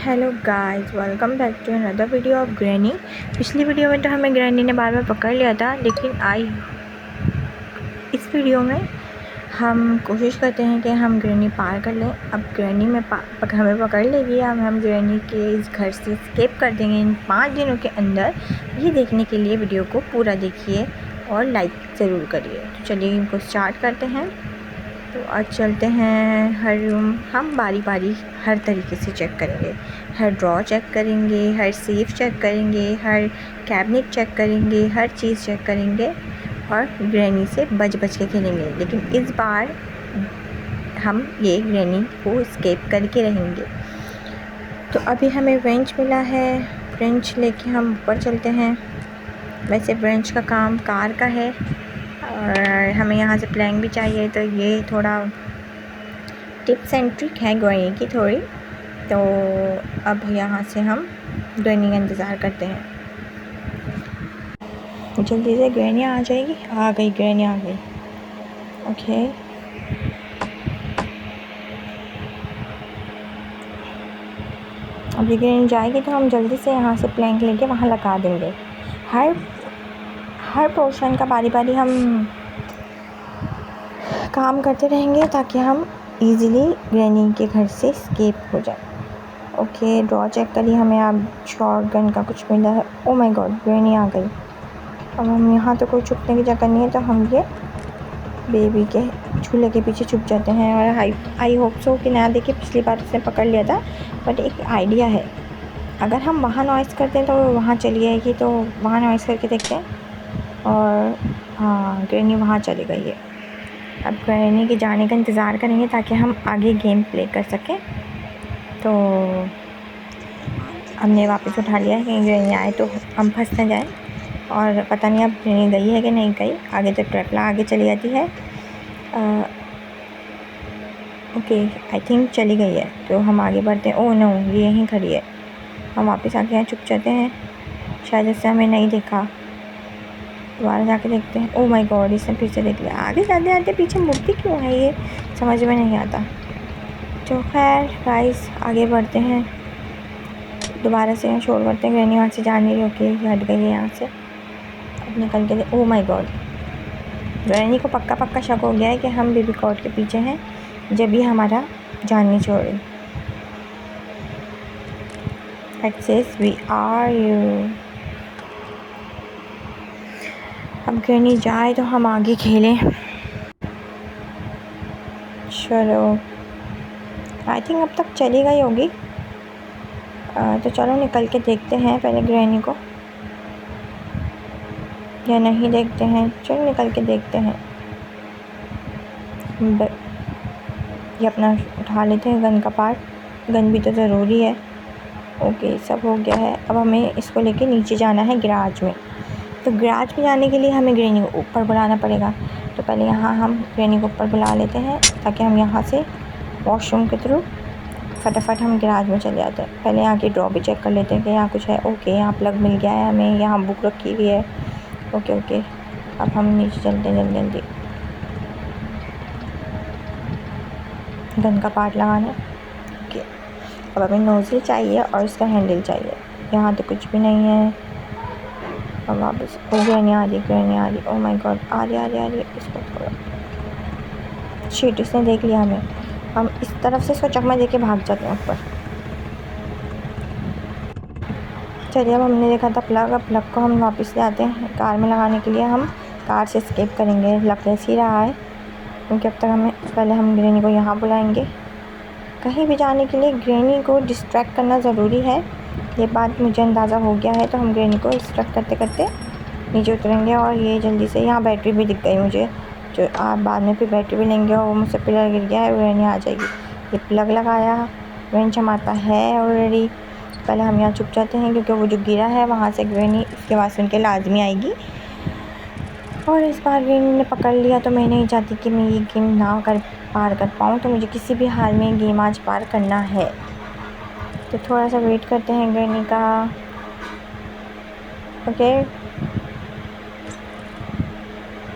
Hello guys, welcome back to another video of granny. पिछली video में तो हमें ग्रैनी ने बार बार पकड़ लिया था, लेकिन इस वीडियो में हम कोशिश करते हैं कि हम ग्रैनी पार कर लें। अब ग्रैनी में हमें पकड़ लेगी, अब हम ग्रैनी के इस घर से एस्केप कर देंगे इन 5 दिनों के अंदर। ये देखने के लिए वीडियो को पूरा देखिए और लाइक ज़रूर करिए। तो चलिए इनको स्टार्ट करते हैं। तो आज चलते हैं हर रूम, हम बारी बारी हर तरीके से चेक करेंगे। हर ड्रॉ चेक करेंगे, हर सेफ चेक करेंगे, हर कैबिनेट चेक करेंगे, हर चीज़ चेक करेंगे और ग्रैनी से बच बच के खेलेंगे। लेकिन इस बार हम ये ग्रैनी को एस्केप करके रहेंगे। तो अभी हमें व्रेंच मिला है, व्रेंच लेके हम ऊपर चलते हैं। वैसे व्रेंच का काम कार का है और हमें यहाँ से प्लैंक भी चाहिए, तो ये थोड़ा टिप्स एंड ट्रिक है ग्रैनी की थोड़ी। तो अब यहाँ से हम ग्रैनी का इंतज़ार करते हैं। जल्दी से ग्रैनी आ जाएगी। आ गई, ग्रैनी आ गई। ओके, अब ये ग्रैनी जाएगी तो हम जल्दी से यहाँ से प्लैंक लेके वहाँ लगा देंगे। हर पोर्शन का बारी बारी हम काम करते रहेंगे ताकि हम इजीली ग्रैनी के घर से एस्केप हो जाए। ओके, ड्रॉ चेक करिए, हमें अब शॉर्ट गन का कुछ मिला है। ओ माय गॉड, ग्रैनी आ गई। अब हम यहाँ तो कोई छुपने की जगह नहीं है, तो हम ये बेबी के झूले के पीछे छुप जाते हैं। और आई होप सो कि नया देखिए, पिछली बार उसने पकड़ लिया था, बट एक आइडिया है। अगर हम वहाँ नॉइस करते हैं तो वहाँ चली आएगी, तो वहाँ नॉइस करके देखते हैं। और हाँ, ग्रैनी वहाँ चली गई है। अब ग्रैनी के जाने का इंतज़ार करेंगे ताकि हम आगे गेम प्ले कर सकें। तो हमने वापस उठा लिया है कि ग्रैनी आए तो हम फंस न जाएँ। और पता नहीं अब ग्रैनी गई है कि नहीं गई। आगे तो ट्रैपला आगे चली जाती है। ओके, आई थिंक चली गई है, तो हम आगे बढ़ते हैं। ओह नो, ये यहीं खड़ी है। हम वापस आके यहाँ छुप जाते हैं, शायद इससे हमें नहीं देखा। दोबारा जाके देखते हैं। ओह माय गॉड, इसने फिर से देख लिया। आगे जाते जाते पीछे मुड़ती क्यों है, ये समझ में नहीं आता। तो खैर गाइस, आगे बढ़ते हैं। दोबारा से यहाँ शोर करते हैं। ग्रैनी वहाँ से जा नहीं रही। ओके, हट गई है यहाँ से। अब निकल के ओह माय गॉड, ग्रैनी को पक्का शक हो गया है कि हम बेबी कॉट के पीछे हैं, जब भी हमारा जान नहीं छोड़ रही। It says we are you. अब ग्रैनी जाए तो हम आगे खेलें। चलो, आई थिंक अब तक चली गई होगी। तो चलो निकल के देखते हैं पहले ग्रैनी को, या नहीं देखते हैं। चलो निकल के देखते हैं। ये अपना उठा लेते हैं गन का पार्ट, गन भी तो ज़रूरी है। ओके, सब हो गया है। अब हमें इसको लेके नीचे जाना है गैराज में। तो गैराज में जाने के लिए हमें ग्रैनी को ऊपर बुलाना पड़ेगा। तो पहले यहाँ हम ग्रैनी को ऊपर बुला लेते हैं ताकि हम यहाँ से वॉशरूम के थ्रू फटाफट हम गैराज में चले जाते हैं। पहले यहाँ की ड्रॉ भी चेक कर लेते हैं कि यहाँ कुछ है। ओके, यहाँ प्लग मिल गया है हमें, यहाँ बुक रखी हुई है। ओके, अब हम नीचे चलते हैं जल्दी। गन का पार्ट लगाना। ओके, अब हमें नोज़ल चाहिए और इसका हैंडल चाहिए। यहाँ तो कुछ भी नहीं है। अब वापस ग्रैनी आ रही। ओह माय गॉड, आ रही। इसको थोड़ा शीट, इसने देख लिया हमें। हम इस तरफ से इसको चकमा दे के भाग जाते हैं ऊपर। चलिए, अब हमने देखा था प्लग, अब प्लग को हम वापस ले आते हैं कार में लगाने के लिए। हम कार से एस्केप करेंगे। लग ही रहा है, क्योंकि अब तक हमें पहले हम ग्रैनी को यहाँ बुलाएंगे। कहीं भी जाने के लिए ग्रैनी को डिस्ट्रैक्ट करना ज़रूरी है, ये बात मुझे अंदाज़ा हो गया है। तो हम ग्रैनी को डिस्ट्रैक्ट करते करते नीचे उतरेंगे। और ये जल्दी से, यहाँ बैटरी भी दिख गई मुझे, जो आप बाद में फिर बैटरी भी लेंगे और वो मुझसे पिलर गिर गया है, ग्रैनी आ जाएगी। ये प्लग लगाया, रेंच हमारा है ऑलरेडी। पहले हम यहाँ छुप जाते हैं, क्योंकि वो जो गिरा है वहाँ से ग्रैनी उसके आवाज़ सुन के लाजमी आएगी। और इस बार ग्रैनी ने पकड़ लिया, तो मैं नहीं चाहती कि मैं ये गेम ना पार कर पाऊँ। तो मुझे किसी भी हाल में गेम आज पार करना है। तो थोड़ा सा वेट करते हैं ग्रैनी का। ओके,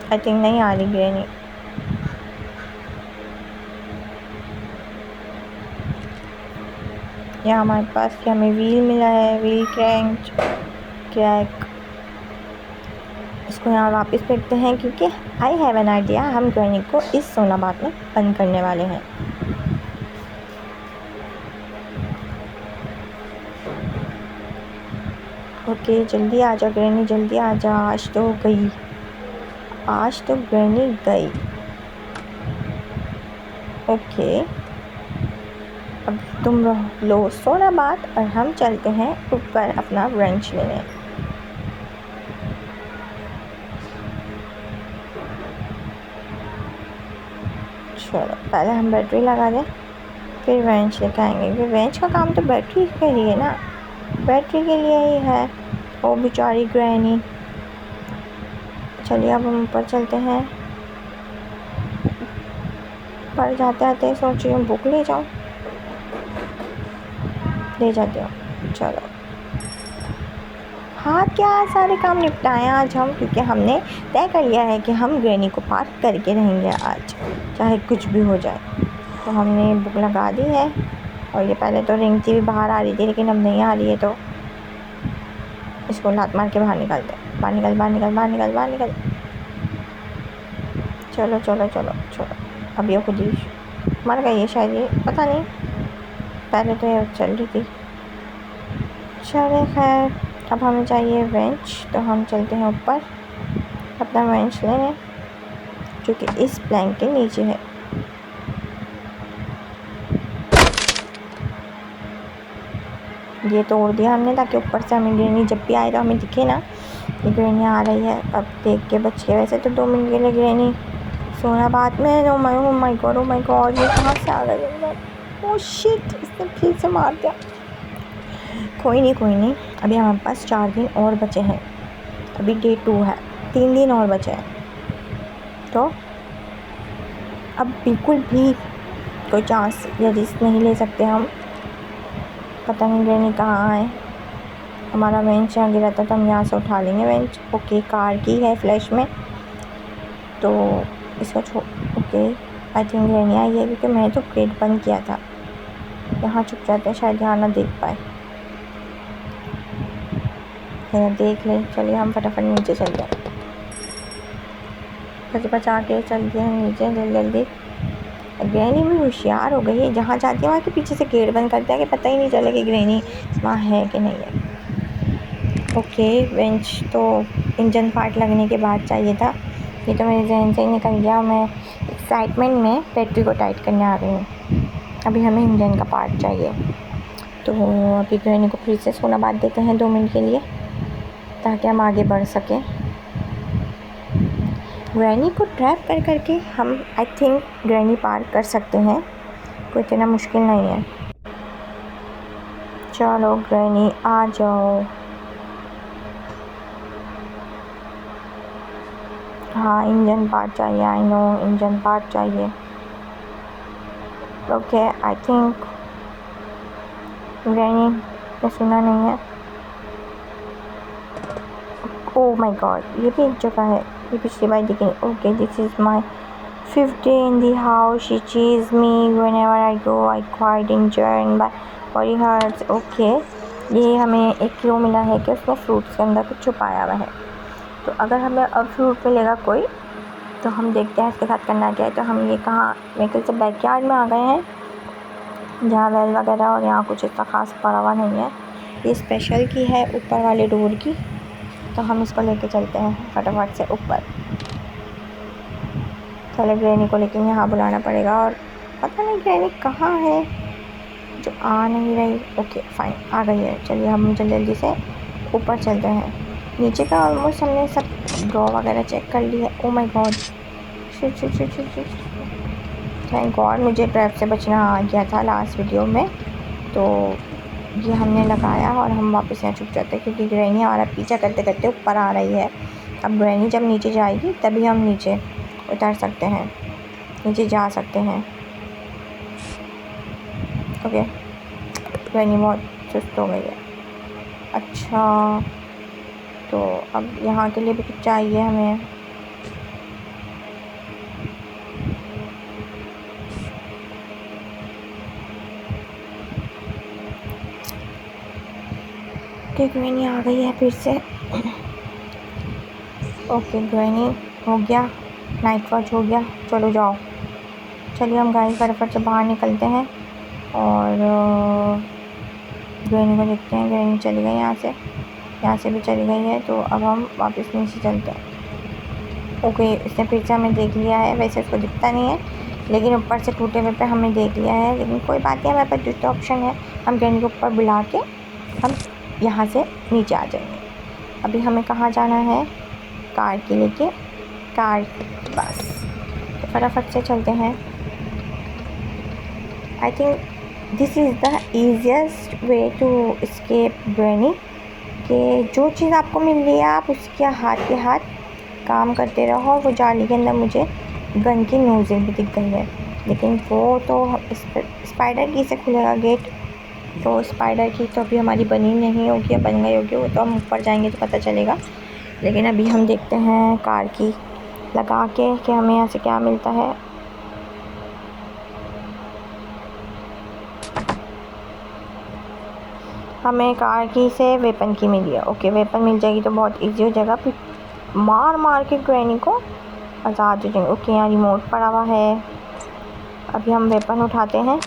आई थिंक नहीं आ रही ग्रैनी। यहाँ हमारे पास कि हमें व्हील मिला है, व्हील क्रैक। इसको यहाँ वापस फेंकते हैं क्योंकि आई हैव एन आइडिया, हम ग्रैनी को इस सोना बात में बंद करने वाले हैं। ओके जल्दी आ जा ग्रैनी, जल्दी आ जा, आज तो गई, आज तो ग्रैनी गई। ओके अब तुम लो सोना बात और हम चलते हैं ऊपर अपना ब्रंच लेने। चलो पहले हम बैटरी लगा दें, फिर बेंच लेकर आएंगे, फिर बेंच का काम तो बैटरी के लिए ना, बैटरी के लिए ही है। ओ बेचारी ग्रैनी। चलिए अब हम ऊपर चलते हैं। पर जाते आते सोच रही हूँ बुक ले जाऊँ, ले जाती हूँ। चलो हाँ क्या सारे काम निपटाएं आज हम, क्योंकि हमने तय कर लिया है कि हम ग्रैनी को पार्क करके रहेंगे आज, चाहे कुछ भी हो जाए। तो हमने बुक लगा दी है और ये पहले तो रेंगती हुई बाहर आ रही थी, लेकिन अब नहीं आ रही है, तो इसको लात मार के बाहर निकालते हैं। बाहर निकल, बाहर निकल, बाहर निकल, बाहर निकल। चलो चलो चलो चलो, अब ये खुद ही मर गई है शायद, ये पता नहीं, पहले तो ये चल रही थी। चले खैर, अब हमें चाहिए बेंच, तो हम चलते हैं ऊपर अपना बेंच लेने, जो कि इस प्लैंक के नीचे है। ये तोड़ दिया हमने ताकि ऊपर से हमें ग्रैनी जब भी आए तो हमें दिखे ना कि ग्रैनी आ रही है। अब देख के बच के, वैसे तो 2 मिनट के लिए ग्रैनी सोना बात में। Oh my God, oh my God, ये कहाँ से आ गई? ओह शिट, इसने फिर से मार दिया। कोई नहीं, अभी हमारे पास 4 दिन और बचे हैं, अभी डे 2 है, 3 दिन और बचे हैं, तो अब बिल्कुल भी कोई चांस या रिस्क नहीं ले सकते हम। पता नहीं ग्रैनी कहाँ है। हमारा बेंच यहाँ गिरा था तो हम यहाँ से उठा लेंगे बेंच। ओके कार की है फ्लैश में, तो इसका ओके आई थिंक ग्रैनी आई है, क्योंकि मैंने तो गेट बंद किया था। यहाँ छुप जाते हैं, शायद यहाँ ना देख पाए, देख ले। चलिए हम फटाफट नीचे चल जाए, बचा के चलते हैं नीचे जल्दी जल्दी। ग्रैनी भी होशियार हो गई है, जहाँ जाती है वहाँ के पीछे से गेट बंद करता है कि पता ही नहीं चले कि ग्रैनी वहाँ है कि नहीं है। ओके बेंच तो इंजन पार्ट लगने के बाद चाहिए था, ये तो मेरे जहन से ही निकल गया। मैं एक्साइटमेंट में बैटरी को टाइट करने आ गई हूँ। अभी हमें इंजन का पार्ट चाहिए, तो अभी ग्रैनी को फिर से सोना बांध देते हैं 2 मिनट के लिए, ताकि हम आगे बढ़ सकें। ग्रैनी को ट्रैप कर करके हम आई थिंक ग्रैनी पार कर सकते हैं, कोई इतना मुश्किल नहीं है। चलो ग्रैनी आ जाओ। हाँ इंजन पार्ट चाहिए, आई नो इंजन पार्ट चाहिए। ओके आई थिंक ग्रैनी ने सुना नहीं है। ओह माय गॉड, ये भी एक जगह है, ये पिछली बार देखी। Okay this is my 5th day in the house. She chases me whenever I go. I quite injured and my body hurts. Okay ये हमें एक क्लू मिला है कि उसमें फ्रूट्स के अंदर कुछ छुपाया हुआ है, तो अगर हमें अब फ्रूट मिलेगा कोई, तो हम देखते हैं इसके साथ करना क्या है। तो हम ये कहाँ, मेरे ख्याल से बैकयार्ड में आ गए हैं, जहाँ वेल वगैरह, और यहाँ कुछ इतना ख़ास पड़ा हुआ नहीं है। ये स्पेशल की है ऊपर वाले डोर की, तो हम इसको लेके चलते हैं फटाफट से ऊपर। पहले ग्रैनी को लेकिन यहाँ बुलाना पड़ेगा, और पता नहीं ग्रैनी कहाँ है जो आ नहीं रही। ओके फाइन, आ गई है। चलिए हम जल्दी से ऊपर चलते हैं। नीचे का ऑलमोस्ट हमने सब ड्रॉ वगैरह चेक कर ली है। Oh my God, shit, thank God मुझे ट्रैप से बचना आ गया था लास्ट वीडियो में, तो ये हमने लगाया और हम वापस यहाँ छुप जाते हैं, क्योंकि ग्रैनी हमारा पीछा करते करते ऊपर आ रही है। अब ग्रैनी जब नीचे जाएगी तभी हम नीचे उतर सकते हैं, नीचे जा सकते हैं। ओके ग्रैनी बहुत सुस्त हो गई है। अच्छा तो अब यहाँ के लिए भी कुछ चाहिए हमें। ओके ग्रैनी आ गई है फिर से। ओके ग्रैनी हो गया, नाइट वॉच हो गया, चलो जाओ। चलिए हम गाइस फटाफट से बाहर निकलते हैं और ग्रैनी को देखते हैं। ग्रैनी चली गई यहाँ से भी चली गई है, तो अब हम वापस नीचे चलते हैं। ओके इसने फिर से हमें देख लिया है, वैसे उसको दिखता नहीं है लेकिन ऊपर से टूटे हुए पे हमें देख लिया है, लेकिन कोई बात नहीं, हमारे पास दूसरा ऑप्शन है, हम ग्रैनी को ऊपर बुला के हम यहाँ से नीचे आ जाएंगे। अभी हमें कहाँ जाना है, कार के लेके कार बस, तो फटाफट से चलते हैं। I think this is the easiest way to escape granny, कि जो चीज़ आपको मिल रही है आप उसके हाथ के हाथ काम करते रहो। वो जाली के अंदर मुझे गन की नोज़ें भी दिख गई है, लेकिन वो तो स्पाइडर की से खुलेगा गेट, तो स्पाइडर की तो अभी हमारी बनी नहीं होगी या बन गई होगी, वो तो हम ऊपर जाएंगे तो पता चलेगा। लेकिन अभी हम देखते हैं कार की लगा के कि हमें यहाँ से क्या मिलता है। हमें कार की से वेपन की मिली है। ओके वेपन मिल जाएगी तो बहुत इजी हो जाएगा, फिर मार के ग्रैनी को आज़ाद हो जाएंगे। ओके यहाँ रिमोट पड़ा हुआ है, अभी हम वेपन उठाते हैं।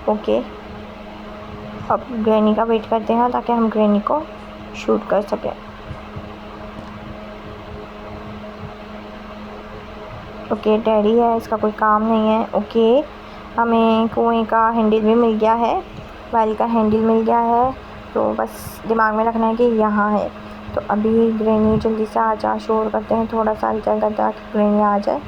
ओके अब ग्रैनी का वेट करते हैं ताकि हम ग्रैनी को शूट कर सकें। ओके डैडी है, इसका कोई काम नहीं है। ओके हमें कुएं का हैंडल भी मिल गया है, वेल का हैंडल मिल गया है, तो बस दिमाग में रखना है कि यहाँ है। तो अभी ग्रैनी जल्दी से आ जा, शोर करते हैं थोड़ा सा इधर उधर ताकि ग्रैनी आ जाए।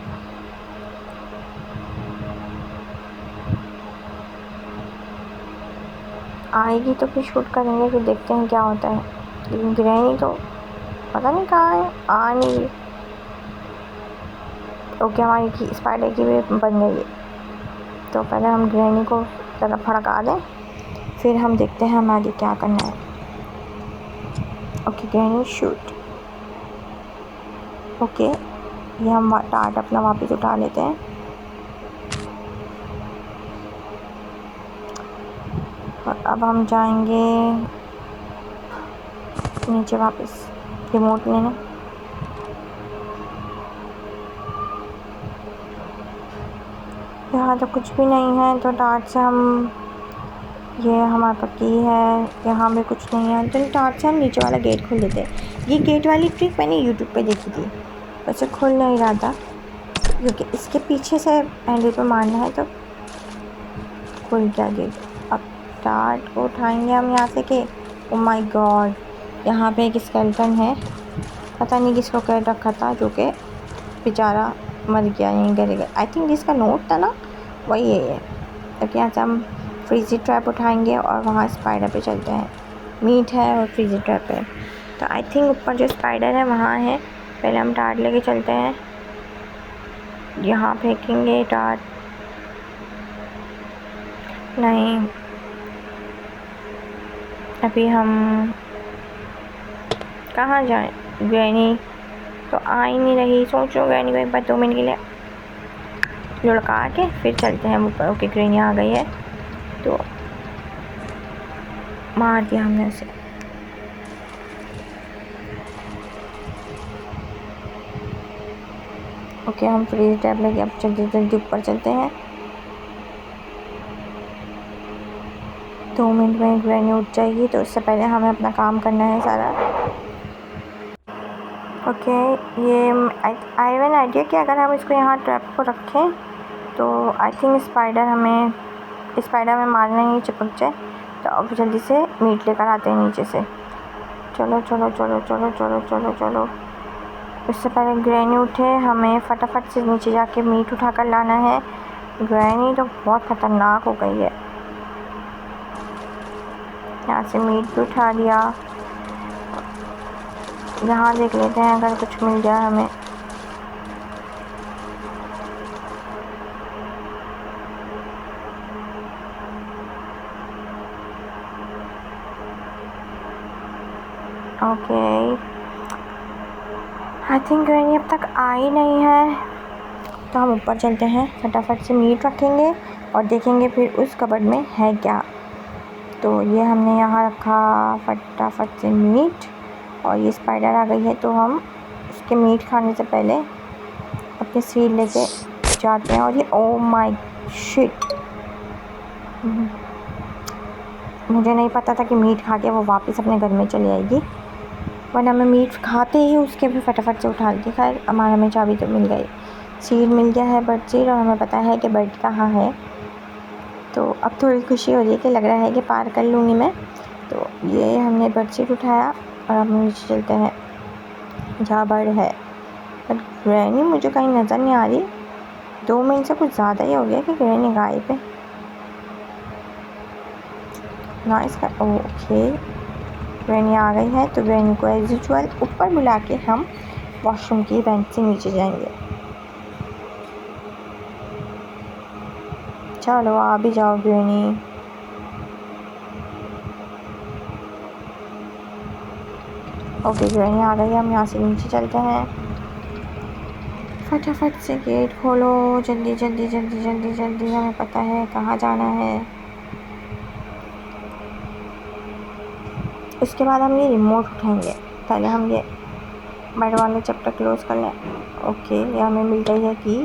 आएगी तो फिर शूट करेंगे, फिर देखते हैं क्या होता है। लेकिन ग्रैनी तो पता नहीं कहाँ है, आ नहीं रही। ओके हमारी की स्पाइडर की भी बन गई है, तो पहले हम ग्रैनी को ज़रा भड़का दें, फिर हम देखते हैं हमें आगे क्या करना है। Okay granny shoot. ओके ये हम टार्ट अपना वापस उठा लेते हैं। और अब हम जाएंगे नीचे वापस रिमोट लेने। यहाँ तो कुछ भी नहीं है, तो टार्च से हम, ये हमारे पास की है, यहाँ भी कुछ नहीं है, तो टार्च से हम नीचे वाला गेट खोल देते हैं। ये गेट वाली ट्रिक मैंने यूट्यूब पे देखी थी, वैसे खुल नहीं रहा था क्योंकि इसके पीछे से हैंडल पे मारना है, तो खुल गया गेट। अब टार्च को उठाएंगे हम यहाँ से कि ओ माय गॉड यहाँ पे एक स्केलेटन है, पता नहीं किसको कर रखा था, जो कि बेचारा मर गया यहीं गिर। आई थिंक जिसका नोट था ना वही है। क्योंकि यहाँ से हम फ्रीजी ट्रैप उठाएंगे और वहाँ स्पाइडर पे चलते हैं। मीट है और फ्रीजी ट्रैप है, तो आई थिंक ऊपर जो स्पाइडर है वहाँ है। पहले हम टार्ट लेके चलते हैं, यहाँ फेंकेंगे टार्ट, नहीं अभी हम कहाँ जाएं। ग्रैनी तो आ ही नहीं रही, सोच लो ग्रैनी को एक बार 2 मिनट के लिए लुढ़का के फिर चलते हैं ऊपर। ओके ग्रैनी आ गई है, तो मार दिया हमने उसे। ओके हम फ्रीज टैब लेके अब जल्दी ऊपर चलते हैं। 2 मिनट में ग्रैनी उठ जाएगी, तो उससे पहले हमें अपना काम करना है सारा। ओके ये आई हैव एन आइडिया कि अगर हम इसको यहाँ ट्रैप को रखें तो आई थिंक स्पाइडर हमें मारना ही चिपक जाए। तो अब जल्दी से मीट लेकर आते हैं नीचे से। चलो चलो चलो चलो चलो चलो चलो, इससे पहले ग्रैनी उठे हमें फटाफट से नीचे जाके मीट उठा कर लाना है। ग्रैनी तो बहुत ख़तरनाक हो गई है। यहाँ से मीट भी उठा लिया, यहाँ देख लेते हैं अगर कुछ मिल जाए हमें। ओके आई थिंक ग्रैनी अब तक आई नहीं है, तो हम ऊपर चलते हैं, फटाफट से मीट रखेंगे और देखेंगे फिर उस कबर्ड में है क्या। तो ये हमने यहाँ रखा फटाफट से मीट, और ये स्पाइडर आ गई है, तो हम उसके मीट खाने से पहले अपने सीड लेके जाते हैं। और ये ओ माय शिट, मुझे नहीं पता था कि मीट खा के वो वापस अपने घर में चली आएगी, वरना मैं मीट खाते ही उसके भी फटाफट से उठा ली। खैर हमारा हमें चाबी तो मिल गई, सीड मिल गया है बर्ड सीड, और हमें पता है कि बर्ड कहाँ है। तो अब थोड़ी खुशी हो रही है कि लग रहा है कि पार कर लूँगी मैं। तो ये हमने बर्ड सीड उठाया और अब हम नीचे चलते हैं जहाँ बर्ड है। पर ग्रैनी मुझे कहीं नज़र नहीं आ रही, 2 मिनट से कुछ ज़्यादा ही हो गया कि ग्रैनी गायब है ना इसका। ओके, ग्रैनी आ गई है, तो ग्रैनी को एज यूजुअल ऊपर बुला के हम वॉशरूम की वेंट से नीचे जाएंगे। चलो आ भी जाओ ग्रैनी। ओके ग्रैनी आ गई, हम यहाँ से नीचे चलते हैं। फटाफट से गेट खोलो, जल्दी जल्दी जल्दी जल्दी जल्दी, हमें पता है कहाँ जाना है। उसके बाद हम ये रिमोट उठाएंगे, पहले हम ये बेड वाला चैप्टर क्लोज कर लें। ओके, ये हमें मिल गई है की।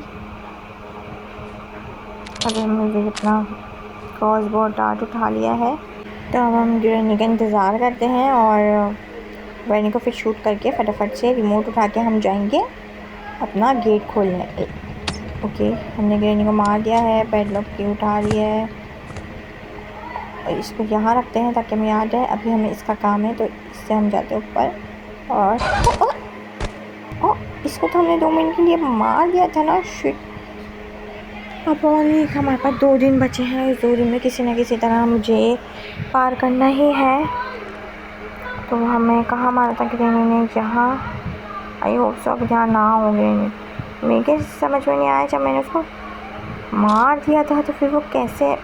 अब हमने अपना क्रॉसबो डार्ट उठा लिया है, तो अब हम ग्रैनी का इंतज़ार करते हैं और ग्रैनी को फिर शूट करके फटाफट से रिमोट उठा के हम जाएंगे अपना गेट खोलने। ओके, हमने ग्रैनी को मार दिया है, पैडलॉक की उठा लिया है, और इसको यहाँ रखते हैं ताकि हमें याद है अभी हमें इसका काम है। तो इससे हम जाते हैं ऊपर, और इसको तो हमने 2 मिनट के लिए मार दिया था ना। शिट, अब ओनली हमारे पास 2 दिन बचे हैं, इस 2 दिन में किसी न किसी तरह मुझे पार करना ही है। तो हमें कहाँ मारा था ग्रैनी ने? यहाँ। आई होप सो अब यहाँ ना हो ग्रैनी। मेरे समझ में नहीं आया, जब मैंने उसको मार दिया था तो फिर वो कैसे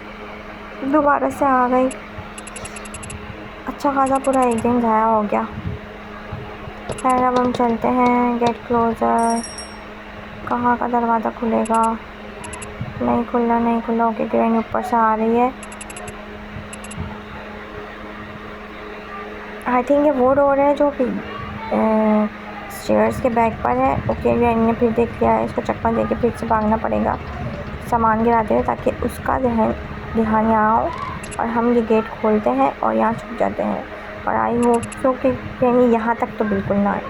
दोबारा से आ गई। अच्छा खासा पूरा एक दिन ज़ाया हो गया। खैर अब हम चलते हैं, गेट क्लोजर। कहाँ का दरवाज़ा खुलेगा? नहीं खुला, नहीं खुला। ओके, ग्रैनी ऊपर से आ रही है। आई थिंक ये वो डोर है जो स्टेयर्स के बैक पर है। ओके, ग्रैनी ने फिर देख लिया है, इसको चक्कर दे के फिर से भागना पड़ेगा सामान गिराते हुए, ताकि उसका ध्यान यहाँ हो और हम ये गेट खोलते हैं और यहाँ छुप जाते हैं। और आई होप सो कि ग्रैनी यहाँ तक तो बिल्कुल ना आए।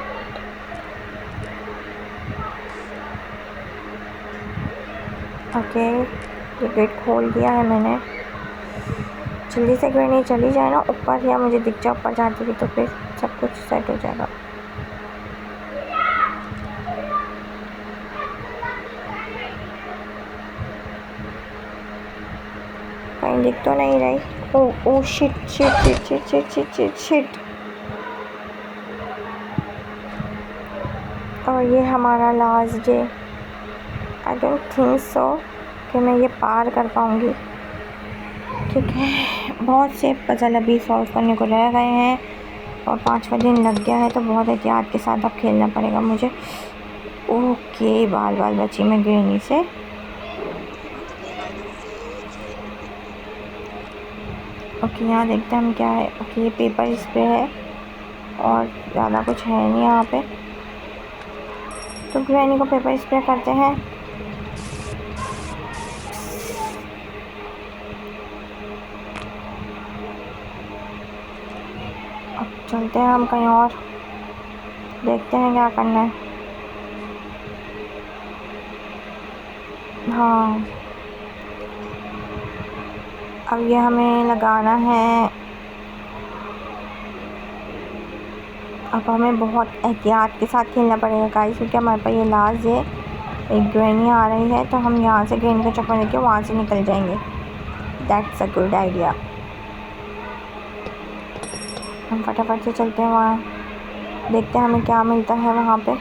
ओके, ये गेट खोल दिया है मैंने। जल्दी से ग्रैनी चली जाए ना ऊपर, या मुझे दिख जाए ऊपर जाती हुई, तो फिर सब कुछ सेट हो जाएगा। कहीं दिख तो नहीं रही। Oh shit shit shit shit shit shit shit shit. और ये हमारा last day. I don't think so कि मैं ये पार कर पाऊँगी। ठीक है, बहुत से पजल अभी सॉल्व करने को रह गए हैं और 5वां दिन लग गया है, तो बहुत एहतियात के साथ अब खेलना पड़ेगा मुझे। ओके, बाल बाल बची मैं ग्रैनी से। ओके, यहाँ देखते हैं हम क्या है। ओके, ये पेपर स्प्रे है और ज़्यादा कुछ है नहीं यहाँ पे, तो ग्रैनी को पेपर स्प्रे करते हैं। अब चलते हैं हम कहीं और, देखते हैं क्या करना है। हाँ, अब ये हमें लगाना है। अब हमें बहुत एहतियात के साथ खेलना पड़ेगा गाइस, क्योंकि हमारे पास ये लास्ट है। एक ग्रैनी आ रही है, तो हम यहाँ से ग्रैनी का चक्कर लेके वहाँ से निकल जाएंगे। That's a good idea. हम फटाफट से चलते हैं वहाँ, देखते हैं हमें क्या मिलता है वहाँ पे।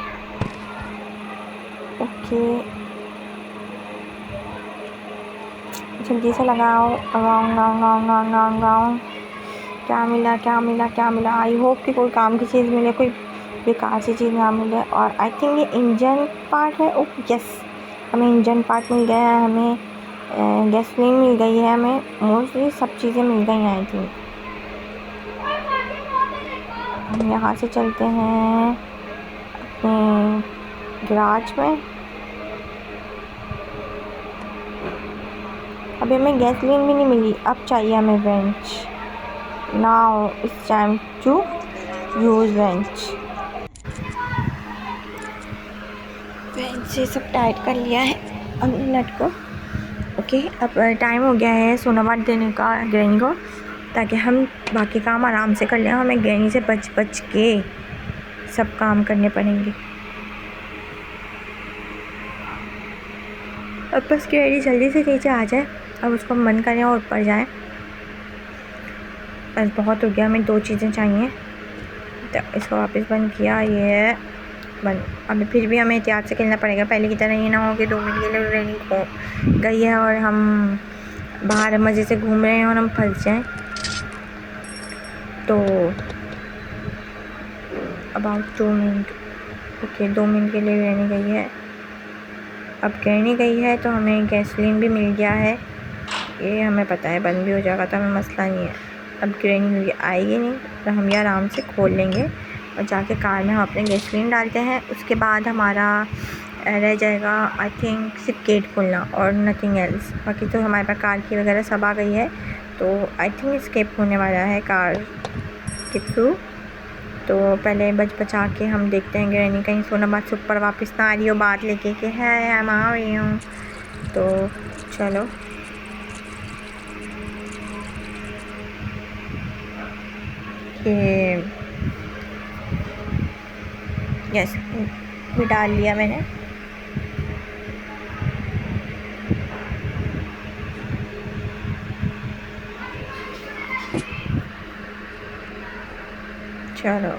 ओके, जल्दी से लगाओ। Round round round round round round. क्या मिला क्या मिला क्या मिला? आई होप कि कोई काम की चीज़ मिले, कोई बेकार सी चीज़ ना मिले। और आई थिंक ये इंजन पार्ट है। ओह यस, हमें इंजन पार्ट मिल गया है, हमें गैसोलीन मिल गई है, हमें मोस्टली सब चीज़ें मिल गई हैं आई थिंक। हम यहाँ से चलते हैं अपने गैराज में। अभी हमें गैसोलीन भी नहीं मिली, अब चाहिए हमें wrench. Now it's time to use wrench. Wrench से सब टाइट कर लिया है हमने नट को। ओके, अब टाइम हो गया है सोनावाट देने का ग्रैनी को, ताकि हम बाकी काम आराम से कर लें। हमें ग्रैनी से बच के सब काम करने पड़ेंगे। अब बस ग्रैनी जल्दी से नीचे आ जाए, अब उसको बंद करें और ऊपर जाएं। बस बहुत हो गया, हमें 2 चीज़ें चाहिए। तो इसको वापस बंद किया, ये बंद। अभी फिर भी हमें एहतियात से खेलना पड़ेगा, पहले की तरह ये ना हो कि 2 मिनट के लिए ग्रैनी खो गई है और हम बाहर मज़े से घूम रहे हैं और हम फंस जाएं। तो अबाउट 2 मिनट। ओके, 2 मिनट के लिए ग्रैनी गई है। अब ग्रैनी गई है तो हमें गैसोलीन भी मिल गया है, ये हमें पता है बंद भी हो जाएगा तो हमें मसला नहीं है। अब ग्रैनी आएगी नहीं तो हम ये आराम से खोल लेंगे और जाके कार में हम अपने गैसोलीन डालते हैं। उसके बाद हमारा रह जाएगा आई थिंक सिर्फ गेट खोलना और नथिंग एल्स। बाकी तो हमारे पास कार की वगैरह सब आ गई है, तो आई थिंक एस्केप होने वाला है कार के थ्रू। तो पहले बचा के हम देखते हैं ग्रैनी कहीं सोनाबाद से ऊपर वापस ना आ रही हो बात लेके कि है मैं आ रही हूँ। तो चलो ये यस भी डाल लिया मैंने। चलो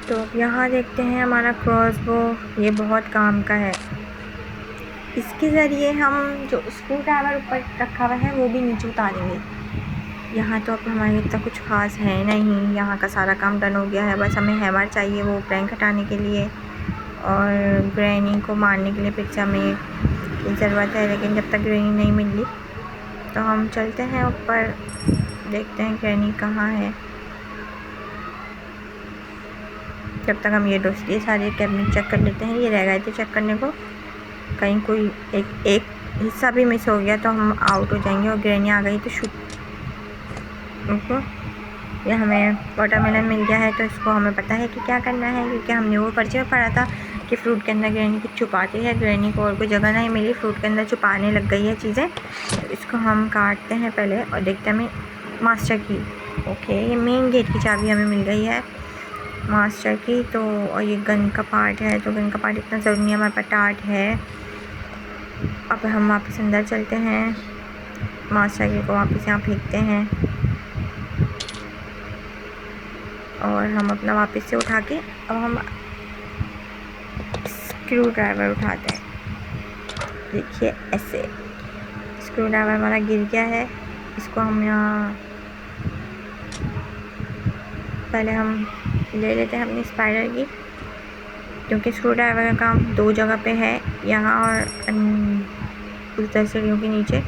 तो अब यहाँ देखते हैं हमारा क्रॉसबो, ये बहुत काम का है। इसके ज़रिए हम जो स्क्रू ड्राइवर ऊपर रखा हुआ है वो भी नीचे उतारेंगे। यहाँ तो अब हमारे इतना कुछ खास है नहीं, यहाँ का सारा काम डन हो गया है। बस हमें हैमर चाहिए वो प्रैंक हटाने के लिए और ग्रैनी को मारने के लिए फिर से हमें ज़रूरत है। लेकिन जब तक ग्रैनी नहीं मिली तो हम चलते हैं ऊपर, देखते हैं ग्रैनी कहाँ है। जब तक हम ये सारे कैबिनेट चेक कर लेते हैं, ये रह गए थे चेक करने को, कहीं कोई एक हिस्सा भी मिस हो गया तो हम आउट हो जाएंगे। और ग्रैनी आ गई तो ये हमें वाटरमेलन मिल गया है, तो इसको हमें पता है कि क्या करना है, क्योंकि हमने वो पर्चे में पढ़ा था कि फ्रूट के अंदर ग्रैनी कुछ छुपाती है। ग्रैनी को और कोई जगह नहीं मिली, फ्रूट के अंदर छुपाने लग गई है चीज़ें। तो इसको हम काटते हैं पहले और देखते हैं हमें मास्टर की। ओके, ये मेन गेट की चाबी हमें मिल गई है मास्टर की। तो और ये गन का पार्ट है, तो गन का पार्ट इतना ज़रूरी नहीं, हमारे पास टार्ट है। अब हम वापस अंदर चलते हैं, मास्टर की को वापस यहाँ फेंकते हैं और हम अपना वापस से उठा के अब हम स्क्रू ड्राइवर उठाते हैं। देखिए ऐसे स्क्रू ड्राइवर हमारा गिर गया है। इसको हम यहाँ पहले हम ले लेते हैं अपनी स्पाइडर की, क्योंकि स्क्रू ड्राइवर का काम 2 जगह पे है, यहाँ और उधर सीढ़ियों के नीचे।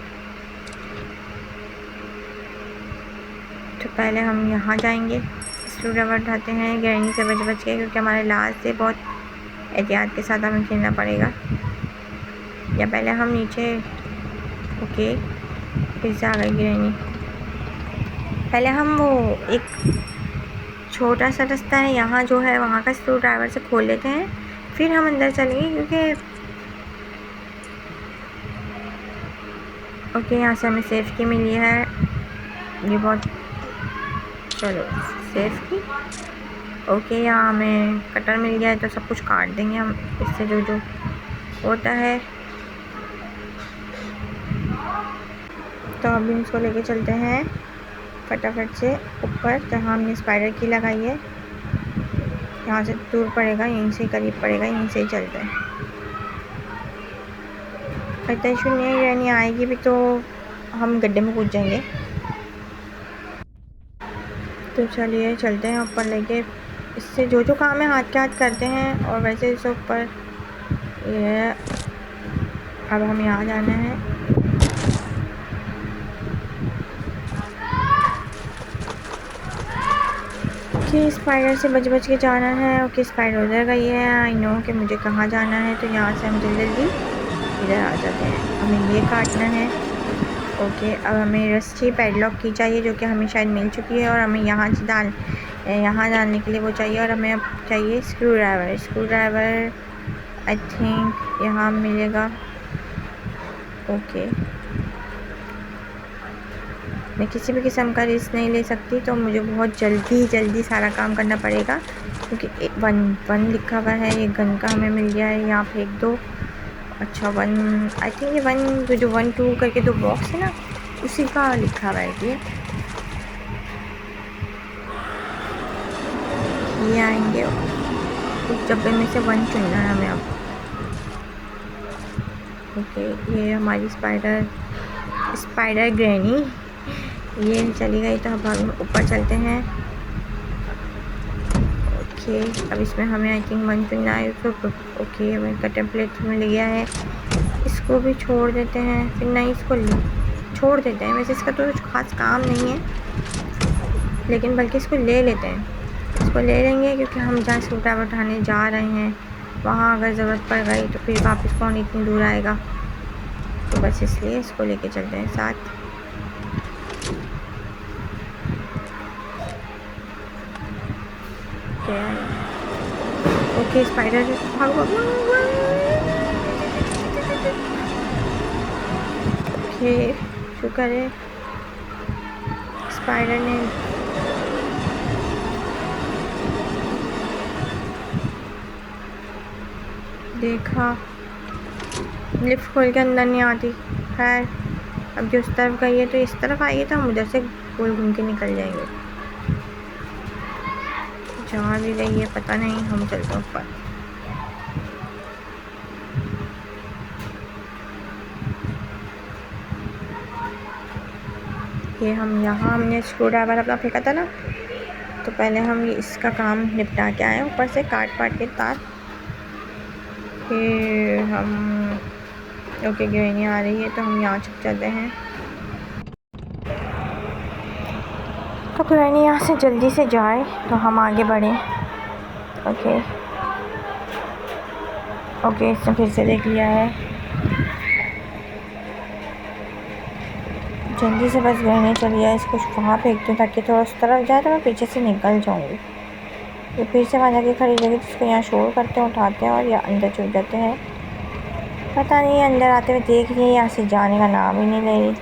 तो पहले हम यहाँ जाएंगे, स्क्रू ड्राइवर उठाते हैं ग्रैनी से बच के, क्योंकि हमारे लास्ट से बहुत एहतियात के साथ हमें खेलना पड़ेगा। या पहले हम नीचे, ओके फिर से आ गई ग्रैनी। पहले हम वो एक छोटा सा रास्ता है यहाँ जो है वहाँ का स्क्रू ड्राइवर से खोल लेते हैं, फिर हम अंदर चलेंगे, क्योंकि ओके यहाँ से हमें सेफ की मिली है। ये बहुत चलो सेफ की। ओके यहाँ हमें कटर मिल गया है, तो सब कुछ काट देंगे हम इससे जो जो होता है। तो अभी इसको लेके चलते हैं फटाफट से ऊपर, जहाँ हमने स्पाइडर की लगाई है। यहाँ से दूर पड़ेगा, यहीं से करीब पड़ेगा, यहीं से ही चलते हैं। इतना इशू नहीं है, ग्रैनी आएगी भी तो हम गड्ढे में कूद जाएंगे। तो चलिए चलते हैं ऊपर लेके, इससे जो जो काम है हाथ के हाथ करते हैं। और वैसे इसे ऊपर ये अब हम यहाँ जाना है ओके, स्पाइडर से बच बच के जाना है। ओके, स्पाइडर उधर गई है। आई नो कि मुझे कहाँ जाना है, तो यहाँ से हम जल्दी जल्दी इधर आ जाते हैं। हमें ये काटना है। ओके, अब हमें रस्सी पैडलॉक की चाहिए, जो कि हमें शायद मिल चुकी है, और हमें यहाँ डालने के लिए वो चाहिए, और हमें अब चाहिए स्क्रू ड्राइवर। आई थिंक यहाँ मिलेगा। ओके, मैं किसी भी किस्म का रिस्क नहीं ले सकती, तो मुझे बहुत जल्दी सारा काम करना पड़ेगा, क्योंकि वन लिखा हुआ है। ये गन का हमें मिल गया है, यहाँ फेंक दो। अच्छा, वन, आई थिंक ये वन, जो 1 2 करके 2 बॉक्स है ना, उसी का लिखा हुआ है। ये आएंगे, उस डब्बे में से 1 चुनना है हमें अब। ओके, ये हमारी स्पाइडर ग्रैनी ये चली गई, तो अब हम ऊपर चलते हैं। ओके, अब इसमें हमें आई थिंक 1 चुनना है। ओके, हमें कटर प्लेट मिल गया है। इसको भी छोड़ देते हैं, फिर नहीं, इसको छोड़ देते हैं। वैसे इसका तो कुछ खास काम नहीं है, लेकिन बल्कि इसको ले लेते हैं। इसको ले लेंगे, क्योंकि हम जहाँ स्क्रू ड्राइवर उठाने जा रहे हैं, वहाँ अगर ज़रूरत पड़ गई तो फिर वापस कौन इतनी दूर आएगा, तो बस इसलिए इसको लेके चलते हैं साथ। ओके, स्पाइडर भागो। ओके, शुक्र है स्पाइडर ने देखा। लिफ्ट खोल के अंदर नहीं आती। खैर, अब जो उस तरफ गई है तो इस तरफ आएगी, तो हम उधर से गोल घूम के निकल जाएंगे। जहाँ भी गई है पता नहीं, हम चलते हैं ऊपर। ये हम यहाँ, हमने स्क्रू ड्राइवर अपना फेंका था ना, तो पहले हम ये इसका काम निपटा के आए, ऊपर से काट के तार। फिर हम ओके, ग्रैनी आ रही है, तो हम यहाँ छुप जाते हैं। तो ग्रैनी यहाँ से जल्दी से जाए, तो हम आगे बढ़ें। ओके, इसने फिर से देख लिया है। जल्दी से बस ग्रैनी चली जाए, इसको वहाँ फेंक दूँ ताकि थोड़ा उस तरफ जाए, तो मैं पीछे से निकल जाऊँगी। ये फिर से वहाँ जाके खड़ी रहेगी, तो इसको यहाँ शोर करते हैं, उठाते हैं और या अंदर चल जाते हैं। पता नहीं, अंदर आते हुए देख रही है, यहाँ से जाने का नाम ही नहीं ले रही।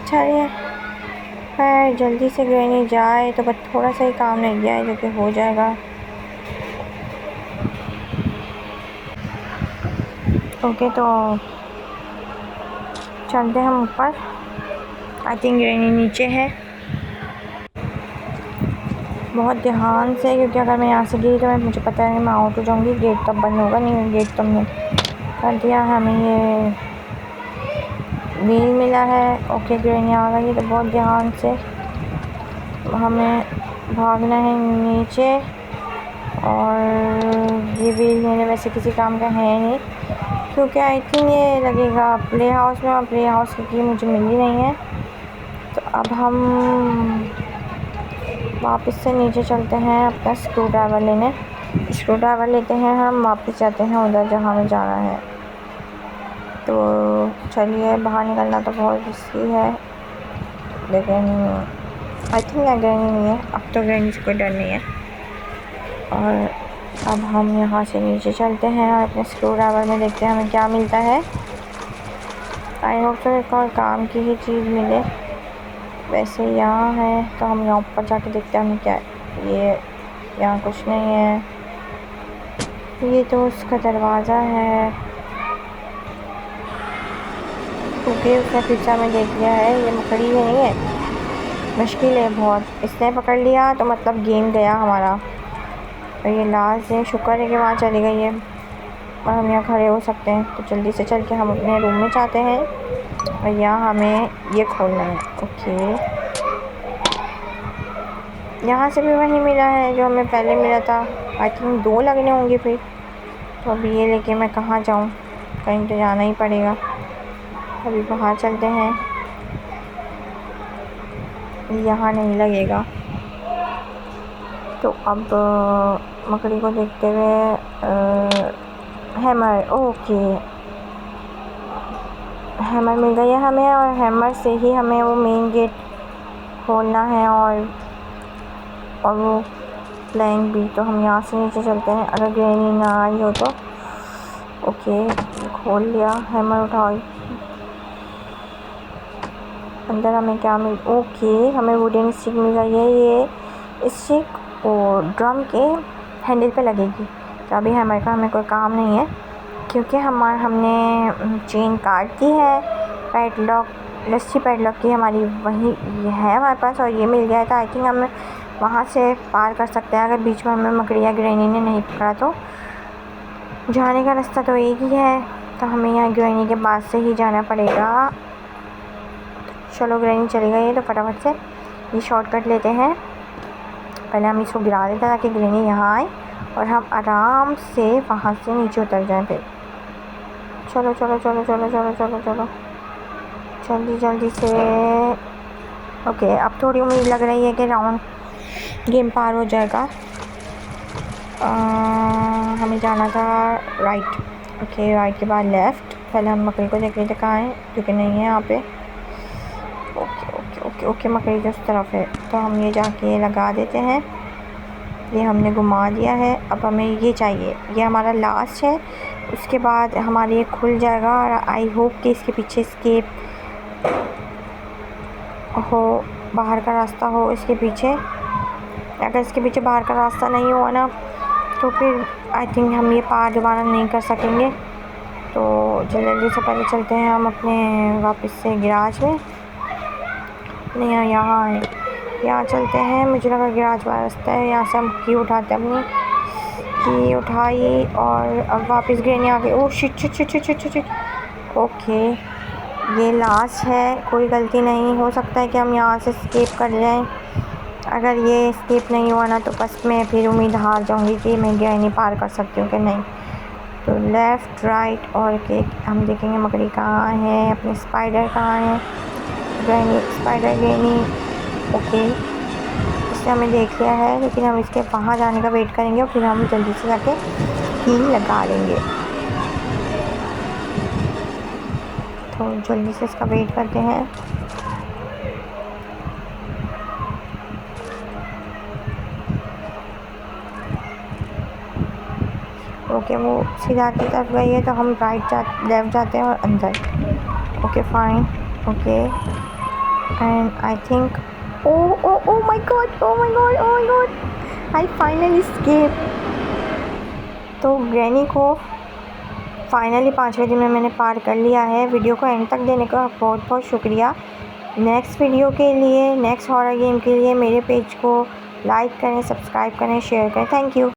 चलिए, खैर जल्दी से ग्रैनी जाए, तो बस थोड़ा सा ही काम रह गया है, जो कि हो जाएगा। ओके, तो चलते हैं हम ऊपर। आई थिंक ग्रैनी नीचे है। बहुत ध्यान से, क्योंकि अगर मैं यहाँ से गिरी तो मुझे पता है मैं आउट हो जाऊँगी। गेट तब बंद होगा नहीं, गेट तो हमने कर दिया। हमें ये व्हील मिला है। ओके, ग्रैनी आ गई, तो बहुत ध्यान से हमें भागना है नीचे। और ये व्हील मेरे वैसे किसी काम का है नहीं, क्योंकि आई थिंक ये लगेगा प्ले हाउस में, और प्ले हाउस की की मुझे मिली नहीं है। तो अब हम वापस से नीचे चलते हैं अपना स्क्रू ड्राइवर लेने। स्क्रू ड्राइवर लेते हैं, हम वापस जाते हैं उधर जहाँ हमें जाना है। तो चलिए, बाहर निकलना तो बहुत रिस्की है, लेकिन आई थिंक यहाँ ग्रैनी नहीं है। अब तो ग्रैनी से कोई डर नहीं है। और अब हम यहाँ से नीचे चलते हैं और अपने स्क्रू ड्राइवर में देखते हैं हमें क्या मिलता है। आई होप तो एक और काम की ही चीज़ मिले। वैसे यहाँ है, तो हम यहाँ ऊपर जाके देखते हैं हमें क्या है। ये यहाँ कुछ नहीं है। ये तो उसका दरवाज़ा है। क्योंकि उसने पीछा में देख लिया है, ये मकड़ी है नहीं है, मुश्किल है बहुत। इसने पकड़ लिया तो मतलब गेम गया हमारा। और ये लास्ट है, शुक्र है कि वहाँ चली गई है और हम यहाँ खड़े हो सकते हैं। तो जल्दी से चल के हम अपने रूम में जाते हैं, और यहाँ हमें ये खोलना है। ओके, यहाँ से भी वही मिला है जो हमें पहले मिला था। आई थिंक 2 लगने होंगे फिर। तो अभी ये लेके मैं कहाँ जाऊँ, कहीं तो जाना ही पड़ेगा। अभी बाहर चलते हैं, यहाँ नहीं लगेगा। तो अब मकड़ी को देखते हुए हैमर, ओके हैमर मिल गई है हमें, और हैमर से ही हमें वो मेन गेट खोलना है और वो प्लैंक भी। तो हम यहाँ से नीचे चलते हैं, अगर ग्रैनी ना आई हो तो। ओके खोल लिया, हैमर उठाओ। अंदर हमें क्या मिल, ओके हमें वुडन स्टिक मिल गई है। ये स्टिक और ड्रम के हैंडल पे लगेगी। तो अभी हैमर का हमें कोई काम नहीं है, क्योंकि हमने चेन काट दी है। पैडलॉक, लस्सी पैडलॉक की हमारी वही है हमारे पास, और ये मिल गया था। आई थिंक हम वहाँ से पार कर सकते हैं, अगर बीच में हमें मकड़ी या ग्रैनी ने नहीं पकड़ा तो। जाने का रास्ता तो एक ही है, तो हमें यहाँ ग्रैनी के पास से ही जाना पड़ेगा। चलो ग्रैनी चली गई है, तो फटाफट से ये शॉर्टकट लेते हैं। पहले हम इसको गिरा देते हैं ताकि ग्रैनी यहाँ आए और हम आराम से वहाँ से नीचे उतर जाएं। फिर चलो चलो चलो चलो चलो चलो चलो जल्दी जल्दी से। ओके अब थोड़ी उम्मीद लग रही है कि राउंड गेम पार हो जाएगा। हमें जाना था राइट। ओके राइट के बाद लेफ़्ट। पहले हम मकड़ी को देख रहे थे कहाँ है, क्योंकि नहीं है यहाँ पे। ओके ओके ओके ओके मकड़ी जिस तरफ है, तो हम ये जाके लगा देते हैं। ये हमने घुमा दिया है। अब हमें ये चाहिए, ये हमारा लास्ट है। उसके बाद हमारे ये खुल जाएगा, और आई होप कि इसके पीछे स्केप हो, बाहर का रास्ता हो इसके पीछे। अगर इसके पीछे बाहर का रास्ता नहीं हुआ ना, तो फिर आई थिंक हम ये पार दोबारा नहीं कर सकेंगे। तो जल्दी से पहले चलते हैं हम अपने वापस से गैराज में। नहीं यहाँ है, यहाँ चलते हैं। मुझे लगा गैराज वाला रास्ता है। यहाँ से हम की उठाते हैं, अपनी की उठाई, और अब वापस ग्रैनी आ गई। Oh shit shit shit shit shit shit. Okay ये लास्ट है, कोई गलती नहीं। हो सकता है कि हम यहाँ से स्केप कर जाएं। अगर ये स्केप नहीं हुआ ना, तो बस मैं फिर उम्मीद हार जाऊंगी कि मैं ग्रैनी पार कर सकती हूँ कि नहीं। तो लेफ़्ट राइट और के हम देखेंगे मकड़ी कहाँ है, अपने स्पाइडर कहाँ है, ग्रैनी स्पाइडर ग्रैनी। ओके इसने हमें देख लिया है, लेकिन हम इसके वहाँ जाने का वेट करेंगे और फिर हम जल्दी से जाके की लगा लेंगे। तो जल्दी से इसका वेट करते हैं। ओके वो सीधा की तरफ गई है, तो हम लेफ़्ट जाते हैं और अंदर। Okay fine. Okay and I think oh my God oh my God oh my God I finally escape. तो ग्रैनी को फाइनली 5वें दिन में मैंने पार कर लिया है। वीडियो को एंड तक देने का बहुत बहुत शुक्रिया। नेक्स्ट वीडियो के लिए, नेक्स्ट हॉरर गेम के लिए मेरे पेज को लाइक करें, सब्सक्राइब करें, शेयर करें। Thank you.